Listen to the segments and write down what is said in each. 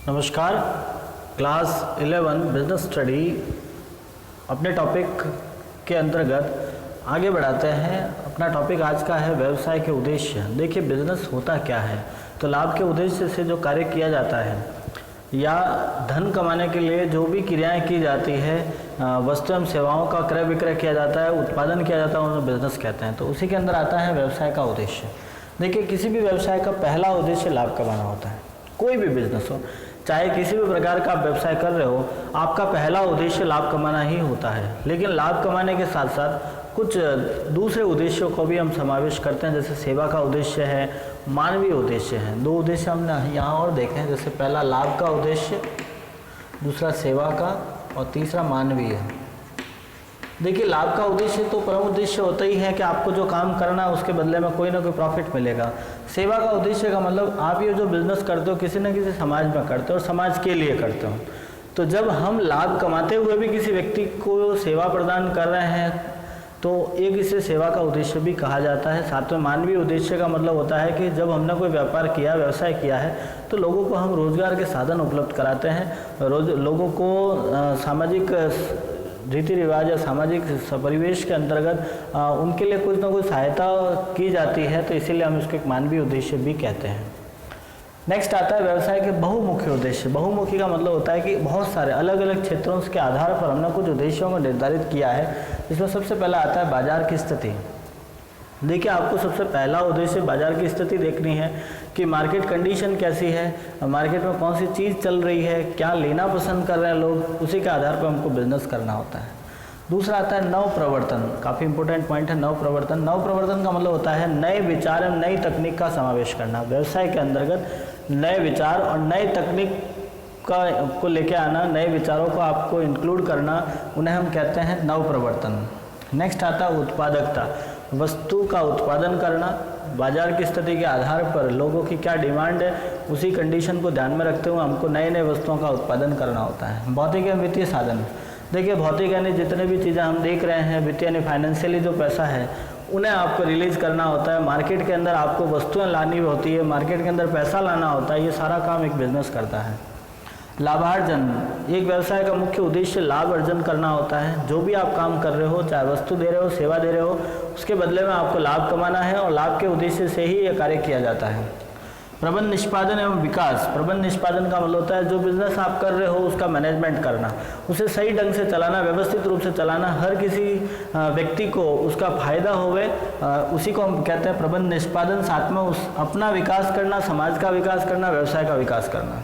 नमस्कार। Class 11 business study अपने topic के अंतर्गत आगे बढ़ाते हैं। अपना टॉपिक आज का है व्यवसाय के उद्देश्य। देखिए, बिजनेस होता क्या है, तो लाभ के उद्देश्य से जो कार्य किया जाता है या धन कमाने के लिए जो भी क्रियाएं की जाती है, वस्तु एवं सेवाओं का क्रय विक्रय किया जाता है, उत्पादन किया जाता है, उन्हें बिजनेस कहते हैं। तो उसी के अंदर आता है व्यवसाय का उद्देश्य। देखिए, किसी भी व्यवसाय का पहला उद्देश्य लाभ कमाना होता है। कोई भी बिजनेस हो, चाहे किसी भी प्रकार का आप व्यवसाय कर रहे हो, आपका पहला उद्देश्य लाभ कमाना ही होता है। लेकिन लाभ कमाने के साथ साथ कुछ दूसरे उद्देश्यों को भी हम समावेश करते हैं, जैसे सेवा का उद्देश्य है, मानवीय उद्देश्य है। दो उद्देश्य हमने यहाँ और देखे हैं, जैसे पहला लाभ का उद्देश्य, दूसरा सेवा का और तीसरा मानवीय। देखिए, लाभ का उद्देश्य तो परम उद्देश्य होता ही है कि आपको जो काम करना है उसके बदले में कोई ना कोई प्रॉफिट मिलेगा। सेवा का उद्देश्य का मतलब आप ये जो बिजनेस करते हो किसी न किसी समाज में करते हो और समाज के लिए करते हो। तो जब हम लाभ कमाते हुए भी किसी व्यक्ति को सेवा प्रदान कर रहे हैं तो एक इसे सेवा का उद्देश्य भी कहा जाता है। साथ में मानवीय उद्देश्य का मतलब होता है कि जब हमने कोई व्यापार किया, व्यवसाय किया है, तो लोगों को हम रोजगार के साधन उपलब्ध कराते हैं। लोगों को सामाजिक रीति रिवाज या सामाजिक परिवेश के अंतर्गत उनके लिए कुछ ना कुछ सहायता की जाती है, तो इसीलिए हम इसको एक मानवीय उद्देश्य भी कहते हैं। नेक्स्ट आता है व्यवसाय के बहुमुखी उद्देश्य। बहुमुखी का मतलब होता है कि बहुत सारे अलग अलग क्षेत्रों के आधार पर हमने कुछ उद्देश्यों को निर्धारित किया है। इसमें सबसे पहला आता है बाजार की स्थिति। देखिए, आपको सबसे पहला उद्देश्य बाजार की स्थिति देखनी है कि मार्केट कंडीशन कैसी है, मार्केट में कौन सी चीज़ चल रही है, क्या लेना पसंद कर रहे हैं लोग, उसी के आधार पर हमको बिजनेस करना होता है। दूसरा आता है नव प्रवर्तन। काफ़ी इंपॉर्टेंट पॉइंट है नव प्रवर्तन। नव प्रवर्तन का मतलब होता है नए विचार एवं नई तकनीक का समावेश करना। व्यवसाय के अंतर्गत नए विचार और नए तकनीक को लेके आना, नए विचारों को आपको इंक्लूड करना, उन्हें हम कहते हैं नव प्रवर्तन। नेक्स्ट आता है उत्पादकता। वस्तु का उत्पादन करना, बाजार की स्थिति के आधार पर लोगों की क्या डिमांड है, उसी कंडीशन को ध्यान में रखते हुए हमको नए नए वस्तुओं का उत्पादन करना होता है। भौतिक एवं वित्तीय साधन। देखिए, भौतिक यानी जितने भी चीज़ें हम देख रहे हैं, वित्तीय यानी फाइनेंशियली जो पैसा है, उन्हें आपको रिलीज करना होता है। मार्केट के अंदर आपको वस्तुएं लानी होती है, मार्केट के अंदर पैसा लाना होता है। ये सारा काम एक बिजनेस करता है। लाभार्जन। एक व्यवसाय का मुख्य उद्देश्य लाभ अर्जन करना होता है। जो भी आप काम कर रहे हो, चाहे वस्तु दे रहे हो, सेवा दे रहे हो, उसके बदले में आपको लाभ कमाना है और लाभ के उद्देश्य से ही यह कार्य किया जाता है। प्रबंध निष्पादन एवं विकास। प्रबंध निष्पादन का मतलब होता है जो बिजनेस आप कर रहे हो उसका मैनेजमेंट करना, उसे सही ढंग से चलाना, व्यवस्थित रूप से चलाना, हर किसी व्यक्ति को उसका फायदा होवे, उसी को हम कहते हैं प्रबंध निष्पादन। साथ में अपना विकास करना, समाज का विकास करना, व्यवसाय का विकास करना।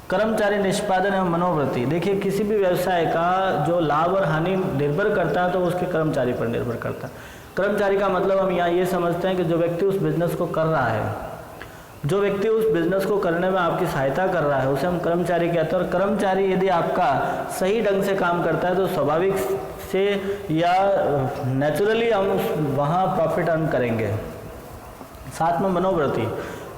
कर्मचारी निष्पादन एवं मनोवृत्ति। देखिए, किसी भी व्यवसाय का जो लाभ और हानि निर्भर करता है तो उसके कर्मचारी पर निर्भर करता है। कर्मचारी का मतलब हम यहाँ ये समझते हैं कि जो व्यक्ति उस बिजनेस को कर रहा है, जो व्यक्ति उस बिजनेस को करने में आपकी सहायता कर रहा है, उसे हम कर्मचारी कहते हैं। और कर्मचारी यदि आपका सही ढंग से काम करता है तो स्वाभाविक से या नेचुरली हम वहाँ प्रॉफिट अर्न करेंगे। साथ में मनोवृत्ति।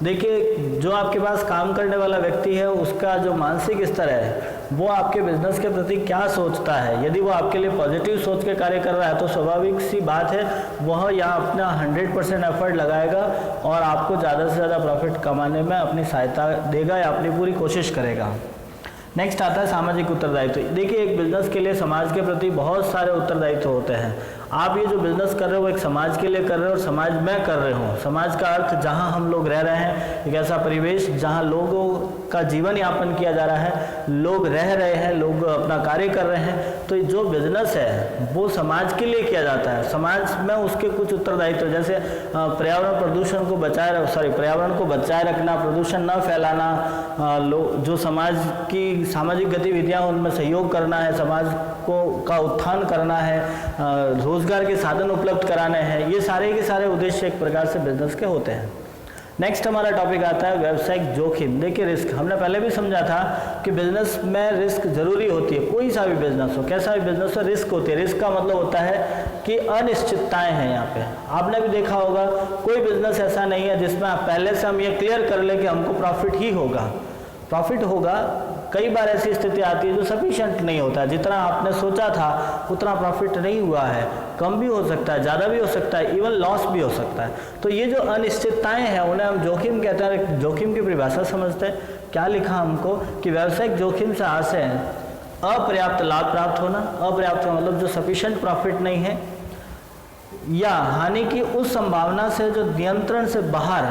देखिए, जो आपके पास काम करने वाला व्यक्ति है उसका जो मानसिक स्तर है वो आपके बिजनेस के प्रति क्या सोचता है। यदि वो आपके लिए पॉजिटिव सोच के कार्य कर रहा है तो स्वाभाविक सी बात है वह यहाँ अपना 100% एफर्ट लगाएगा और आपको ज़्यादा से ज़्यादा प्रॉफिट कमाने में अपनी सहायता देगा या अपनी पूरी कोशिश करेगा। नेक्स्ट आता है सामाजिक उत्तरदायित्व। देखिए, एक बिजनेस के लिए समाज के प्रति बहुत सारे उत्तरदायित्व होते हैं। आप ये जो बिजनेस कर रहे हो एक समाज के लिए कर रहे हो और समाज में कर रहे हो। समाज का अर्थ जहाँ हम लोग रह रहे हैं, एक ऐसा परिवेश जहाँ लोगों का जीवन यापन किया जा रहा है, लोग रह रहे हैं, लोग अपना कार्य कर रहे हैं। तो जो बिजनेस है वो समाज के लिए किया जाता है। समाज में उसके कुछ उत्तरदायित्व, जैसे पर्यावरण प्रदूषण को पर्यावरण को बचाए रखना, प्रदूषण न फैलाना, जो समाज की सामाजिक गतिविधियां उनमें सहयोग करना है, समाज का उत्थान करना है, रोजगार के साधन उपलब्ध कराने हैं। ये सारे के सारे उद्देश्य एक प्रकार से बिजनेस के होते हैं। नेक्स्ट हमारा टॉपिक आता है व्यावसायिक जोखिम। देखिए, रिस्क हमने पहले भी समझा था कि बिजनेस में रिस्क जरूरी होती है। कोई सा भी बिजनेस हो, कैसा भी बिजनेस हो, रिस्क होती है। रिस्क का मतलब होता है कि अनिश्चितताएं हैं। यहाँ पे आपने भी देखा होगा कोई बिजनेस ऐसा नहीं है जिसमें आप पहले से हम ये क्लियर कर ले कि हमको प्रॉफिट ही होगा। प्रॉफिट होगा, कई बार ऐसी स्थिति आती है जो सफिशिएंट नहीं होता, जितना आपने सोचा था उतना प्रॉफिट नहीं हुआ है, कम भी हो सकता है, ज़्यादा भी हो सकता है, इवन लॉस भी हो सकता है। तो ये जो अनिश्चितताएं हैं उन्हें हम जोखिम कहते हैं। जोखिम की परिभाषा समझते हैं क्या लिखा हमको कि व्यावसायिक जोखिम से आशय अपर्याप्त लाभ प्राप्त होना, अपर्याप्त का मतलब जो सफिशिएंट प्रॉफिट नहीं है, या हानि की उस संभावना से जो नियंत्रण से बाहर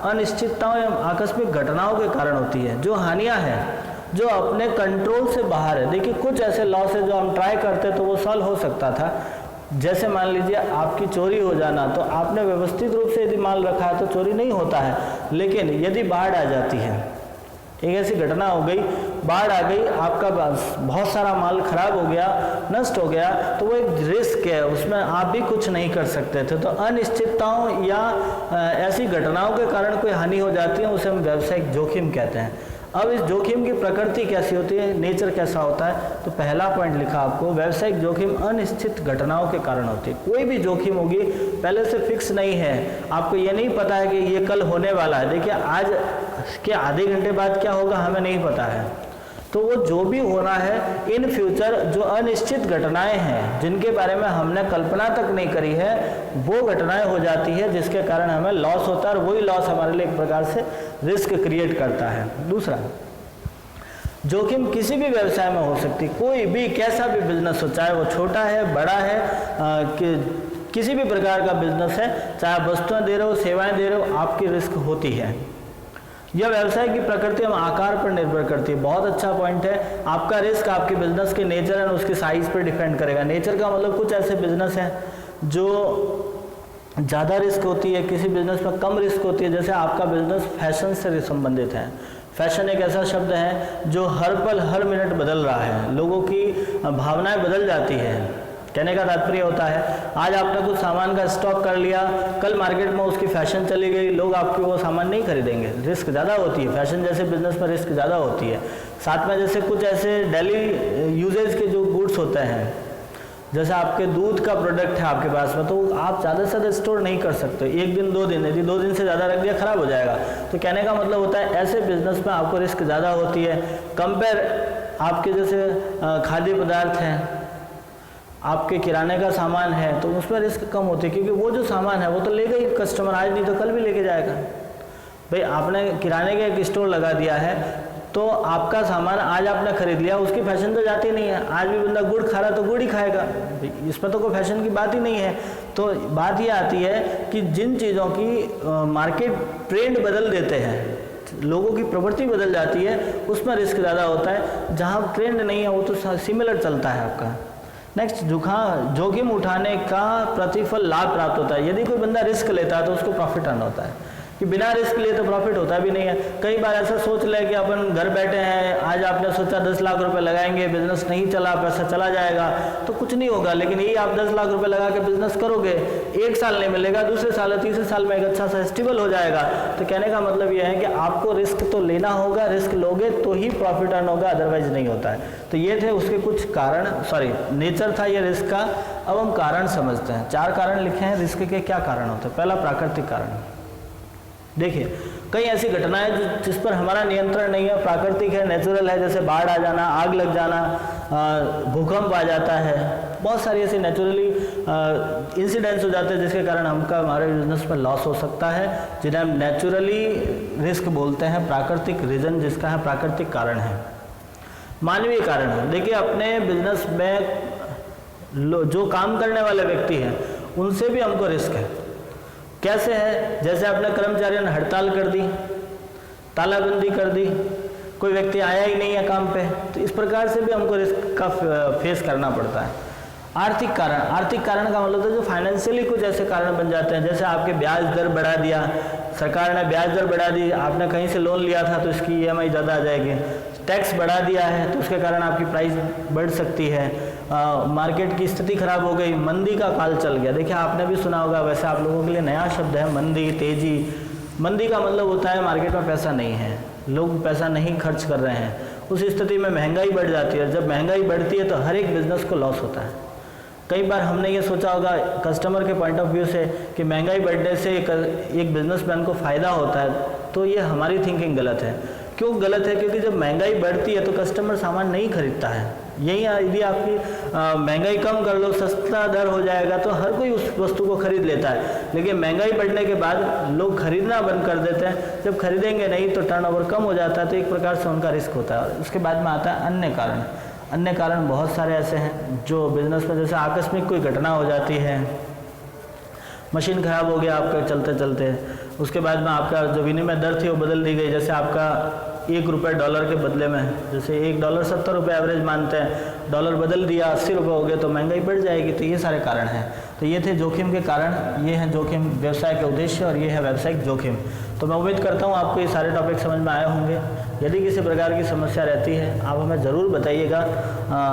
अनिश्चितताओं एवं आकस्मिक घटनाओं के कारण होती है। जो हानियां हैं जो अपने कंट्रोल से बाहर है। देखिए कुछ ऐसे लॉस है जो हम ट्राई करते तो वो सॉल्व हो सकता था, जैसे मान लीजिए आपकी चोरी हो जाना, तो आपने व्यवस्थित रूप से यदि माल रखा है तो चोरी नहीं होता है, लेकिन यदि बाढ़ आ जाती है, एक ऐसी घटना हो गई, बाढ़ आ गई, आपका बहुत सारा माल खराब हो गया, नष्ट हो गया, तो वो एक रिस्क है, उसमें आप भी कुछ नहीं कर सकते थे। तो अनिश्चितताओं या ऐसी घटनाओं के कारण कोई हानि हो जाती है, उसे हम व्यावसायिक जोखिम कहते हैं। अब इस जोखिम की प्रकृति कैसी होती है, नेचर कैसा होता है, तो पहला पॉइंट लिखा आपको, व्यावसायिक जोखिम अनिश्चित घटनाओं के कारण होती है। कोई भी जोखिम होगी पहले से फिक्स नहीं है, आपको ये नहीं पता है कि ये कल होने वाला है, देखिए आज के आधे घंटे बाद क्या होगा हमें नहीं पता है। तो वो जो भी होना है इन फ्यूचर, जो अनिश्चित घटनाएं हैं जिनके बारे में हमने कल्पना तक नहीं करी है, वो घटनाएं हो जाती है जिसके कारण हमें लॉस होता है, और वही लॉस हमारे लिए एक प्रकार से रिस्क क्रिएट करता है। दूसरा, जोखिम किसी भी व्यवसाय में हो सकती, कोई भी कैसा भी बिजनेस हो, चाहे वो छोटा है बड़ा है, किसी भी प्रकार का बिजनेस है, चाहे आप वस्तुएं दे रहे हो सेवाएं दे रहे हो, आपकी रिस्क होती है। यह व्यवसाय की प्रकृति एवं आकार पर निर्भर करती है। बहुत अच्छा पॉइंट है, आपका रिस्क आपके बिजनेस के नेचर एंड उसकी साइज पर डिपेंड करेगा। नेचर का मतलब कुछ ऐसे बिजनेस हैं जो ज़्यादा रिस्क होती है, किसी बिजनेस में कम रिस्क होती है। जैसे आपका बिजनेस फैशन से संबंधित है। फैशन एक ऐसा शब्द है जो हर पल हर मिनट बदल रहा है, लोगों की भावनाएं बदल जाती है। कहने का तात्पर्य होता है, आज आपने कुछ सामान का स्टॉक कर लिया, कल मार्केट में उसकी फैशन चली गई, लोग आपके वो सामान नहीं खरीदेंगे, रिस्क ज़्यादा होती है। फैशन जैसे बिजनेस में रिस्क ज़्यादा होती है। साथ में जैसे कुछ ऐसे डेली यूजेज के जो गुड्स होते हैं, जैसे आपके दूध का प्रोडक्ट है आपके पास में, तो आप ज़्यादा से ज़्यादा स्टोर नहीं कर सकते, एक दिन दो दिन, यदि 2 दिन से ज़्यादा रख दिया खराब हो जाएगा। तो कहने का मतलब होता है ऐसे बिजनेस में आपको रिस्क ज़्यादा होती है। कंपेयर आपके जैसे खाद्य पदार्थ हैं, आपके किराने का सामान है, तो उसमें रिस्क कम होती है, क्योंकि वो जो सामान है वो तो लेगा ही कस्टमर, आज नहीं तो कल भी लेके जाएगा। भाई आपने किराने का एक स्टोर लगा दिया है, तो आपका सामान आज आपने खरीद लिया, उसकी फैशन तो जाती नहीं है। आज भी बंदा गुड़ खा रहा तो गुड़ ही खाएगा, इसमें तो कोई फैशन की बात ही नहीं है। तो बात ये आती है कि जिन चीज़ों की मार्केट ट्रेंड बदल देते हैं, लोगों की प्रवृत्ति बदल जाती है, उसमें रिस्क ज़्यादा होता है। जहाँ ट्रेंड नहीं है वो तो सिमिलर चलता है आपका। नेक्स्ट, जोखिम उठाने का प्रतिफल लाभ प्राप्त होता है। यदि कोई बंदा रिस्क लेता है तो उसको प्रॉफिट अर्न होता है, कि बिना रिस्क लिए तो प्रॉफिट होता भी नहीं है। कई बार ऐसा सोच ले कि अपन घर बैठे हैं, आज आपने सोचा 10 लाख रुपए लगाएंगे, बिजनेस नहीं चला, पैसा चला जाएगा, तो कुछ नहीं होगा। लेकिन यही आप 10 लाख रुपए लगा के बिजनेस करोगे, 1 साल नहीं मिलेगा, दूसरे साल तीसरे साल में एक अच्छा सा स्टेबल हो जाएगा। तो कहने का मतलब यह है कि आपको रिस्क तो लेना होगा, रिस्क लोगे तो ही प्रॉफिट अर्न होगा, अदरवाइज नहीं होता है। तो ये थे उसके कुछ कारण, नेचर था ये रिस्क का। अब हम कारण समझते हैं। 4 कारण लिखे हैं रिस्क के। क्या कारण होते हैं? पहला, प्राकृतिक कारण। देखिए, कई ऐसी घटनाएं जिस पर हमारा नियंत्रण नहीं है, प्राकृतिक है, नेचुरल है, जैसे बाढ़ आ जाना, आग लग जाना, भूकंप आ जाता है, बहुत सारी ऐसी नेचुरली इंसिडेंट्स हो जाते हैं जिसके कारण हमारे बिजनेस में लॉस हो सकता है, जिन्हें हम नेचुरली रिस्क बोलते हैं। प्राकृतिक रीजन जिसका है, प्राकृतिक कारण है। मानवीय कारण है। देखिए, अपने बिजनेस में जो काम करने वाले व्यक्ति हैं उनसे भी हमको रिस्क है। कैसे है? जैसे आपने कर्मचारियों ने हड़ताल कर दी, तालाबंदी कर दी, कोई व्यक्ति आया ही नहीं है काम पे, तो इस प्रकार से भी हमको रिस्क का फेस करना पड़ता है। आर्थिक कारण। आर्थिक कारण का मतलब जो फाइनेंशियली कुछ ऐसे कारण बन जाते हैं, जैसे आपके ब्याज दर बढ़ा दिया, सरकार ने ब्याज दर बढ़ा दी, आपने कहीं से लोन लिया था तो इसकी EMI ज़्यादा आ जाएगी, टैक्स बढ़ा दिया है तो उसके कारण आपकी प्राइस बढ़ सकती है, मार्केट की स्थिति खराब हो गई, मंदी का काल चल गया। देखिए, आपने भी सुना होगा, वैसे आप लोगों के लिए नया शब्द है मंदी, तेजी। मंदी का मतलब होता है मार्केट में पैसा नहीं है, लोग पैसा नहीं खर्च कर रहे हैं, उस स्थिति में महंगाई बढ़ जाती है। जब महंगाई बढ़ती है तो हर एक बिजनेस को लॉस होता है। कई बार हमने ये सोचा होगा कस्टमर के पॉइंट ऑफ व्यू से कि महंगाई बढ़ने से एक बिजनेसमैन को फ़ायदा होता है, तो ये हमारी थिंकिंग गलत है। क्यों गलत है? क्योंकि जब महंगाई बढ़ती है तो कस्टमर सामान नहीं खरीदता है, यही यदि आपकी महंगाई कम कर लो, सस्ता दर हो जाएगा तो हर कोई उस वस्तु को खरीद लेता है। लेकिन महंगाई बढ़ने के बाद लोग खरीदना बंद कर देते हैं। जब खरीदेंगे नहीं तो टर्नओवर कम हो जाता है, तो एक प्रकार से उनका रिस्क होता है। उसके बाद में आता है अन्य कारण। अन्य कारण बहुत सारे ऐसे हैं जो बिजनेस में, जैसे आकस्मिक कोई घटना हो जाती है, मशीन खराब हो गया आपका चलते चलते, उसके बाद में आपका जो विनिमय दर थी वो बदल दी गई। जैसे आपका $1 डॉलर के बदले में, जैसे $1 ₹70 एवरेज मानते हैं, डॉलर बदल दिया ₹80 हो गए तो महंगाई बढ़ जाएगी। तो ये सारे कारण हैं। तो ये थे जोखिम के कारण, ये हैं जोखिम व्यवसाय के उद्देश्य, और ये है व्यावसायिक जोखिम। तो मैं उम्मीद करता हूँ आपको ये सारे टॉपिक समझ में आए होंगे। यदि किसी प्रकार की समस्या रहती है आप हमें ज़रूर बताइएगा,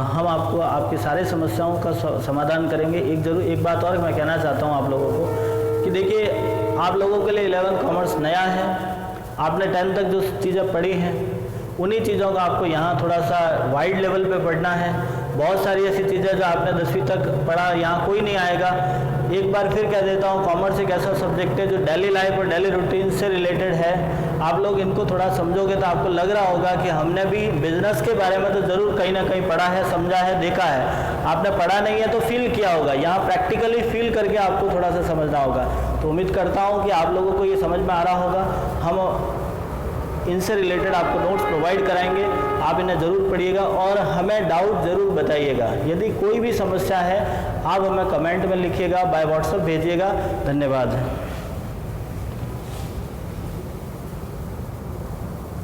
हम आपको आपकी सारी समस्याओं का समाधान करेंगे। एक बात और मैं कहना चाहता हूँ आप लोगों को कि देखिए, आप लोगों के लिए 11 कॉमर्स नया है। आपने 10 तक जो चीज़ें पढ़ी हैं उन्हीं चीज़ों का आपको यहाँ थोड़ा सा वाइड लेवल पे पढ़ना है। बहुत सारी ऐसी चीज़ें जो आपने 10वीं तक पढ़ा यहाँ कोई नहीं आएगा। एक बार फिर कह देता हूँ, कॉमर्स एक ऐसा सब्जेक्ट है जो डेली लाइफ और डेली रूटीन से रिलेटेड है। आप लोग इनको थोड़ा समझोगे तो आपको लग रहा होगा कि हमने भी बिजनेस के बारे में तो ज़रूर कहीं ना कहीं पढ़ा है, समझा है, देखा है। आपने पढ़ा नहीं है तो फील किया होगा, यहाँ प्रैक्टिकली फील करके आपको थोड़ा सा समझना होगा। तो उम्मीद करता हूँ कि आप लोगों को ये समझ में आ रहा होगा। हम इनसे रिलेटेड आपको नोट्स प्रोवाइड कराएंगे, आप इन्हें ज़रूर पढ़िएगा और हमें डाउट ज़रूर बताइएगा। यदि कोई भी समस्या है आप हमें कमेंट में लिखिएगा, बाय व्हाट्सएप भेजिएगा। धन्यवाद।